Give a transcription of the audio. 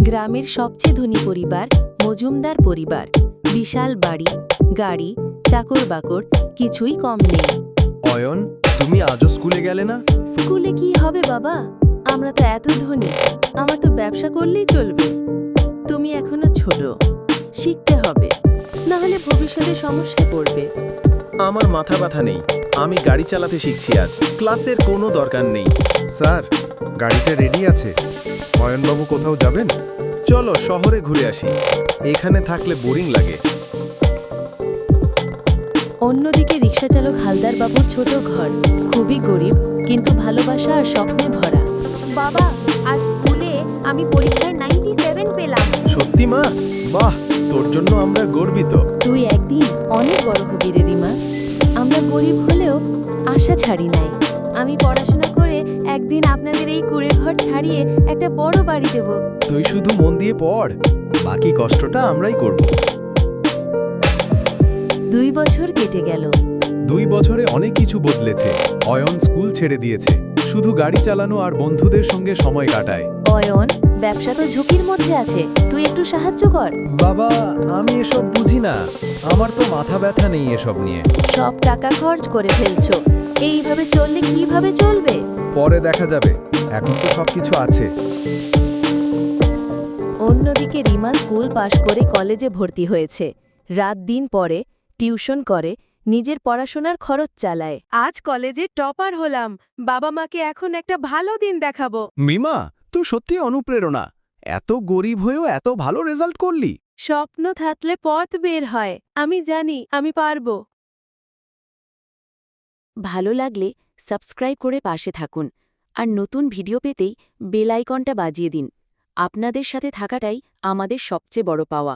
গ্রামের সবচেয়ে ধনী পরিবার মজুমদার পরিবার। বিশাল বাড়ি, গাড়ি, চাকর বাকর, কিছুই কম নেই। অয়ন, তুমি আজও স্কুলে গেলে না? স্কুলে কি হবে বাবা, আমরা তো এত ধনী, আমার তো ব্যবসা করলেই চলবে। তুমি এখনো ছোট, শিখতে হবে, না হলে ভবিষ্যতে সমস্যায় পড়বে। আমার মাথা ব্যথা নেই, আমি গাড়ি চালাতে শিখছি আজ, ক্লাসের কোনো দরকার নেই। স্যার, গাড়িটা রেডি আছে। অয়নবাবু কোথাও যাবেন? চলো শহরে ঘুরে আসি, এখানে থাকলে বোরিং লাগে। অন্যদিকে রিকশাচালক হালদার বাবুর ছোট ঘর, খুবই গরিব কিন্তু ভালোবাসা আর স্বপ্নে ভরা। বাবা, আজ স্কুলে আমি পরীক্ষায় 97 পেলাম। সত্যি মা? বাহ, তোর জন্য আমরা গর্বিত। তুই একদিন অনেক বড় হবি রে রিমা। আমরা গরিব হলেও আশা ছাড়ি নাই। আমি পড়াশোনা করে একদিন আপনাদের এই কুড়ে ঘর ছাড়িয়ে একটা বড় বাড়ি দেব। তুই শুধু মন দিয়ে পড়, বাকি কষ্টটা আমরাই করব। 2 বছর কেটে গেল। 2 বছরে অনেক কিছু বদলেছে। অয়ন স্কুল ছেড়ে দিয়েছে, শুধু গাড়ি চালানো আর বন্ধুদের সঙ্গে সময় কাটায়। অয়ন, ব্যবসা তো ঝুঁকির মধ্যে আছে, তুই একটু সাহায্য কর। বাবা, আমি এসব বুঝি না, আমার তো মাথা ব্যথা নেই এসব নিয়ে। সব টাকা খরচ করে ফেলছো, এইভাবে চললে কিভাবে চলবে? পরে দেখা যাবে, এখন তো সবকিছু আছে। অন্যদিকে রিমা স্কুল পাশ করে কলেজে ভর্তি হয়েছে। রাত দিন পড়ে, টিউশন করে, নিজের পড়াশোনার খরচ চালায়। আজ কলেজে টপার হলাম, বাবা মাকে এখন একটা ভালো দিন দেখাবো। মিমা, তুই সত্যি অনুপ্রেরণা। এত গরিব হয়েও এত ভালো রেজাল্ট করলি। স্বপ্ন থাকলে পথ বের হয়, আমি জানি আমি পারবো। ভালো লাগলে সাবস্ক্রাইব করে পাশে থাকুন, আর নতুন ভিডিও পেতেই বেল আইকনটা বাজিয়ে দিন। আপনাদের সাথে থাকাটাই আমাদের সবচেয়ে বড় পাওয়া।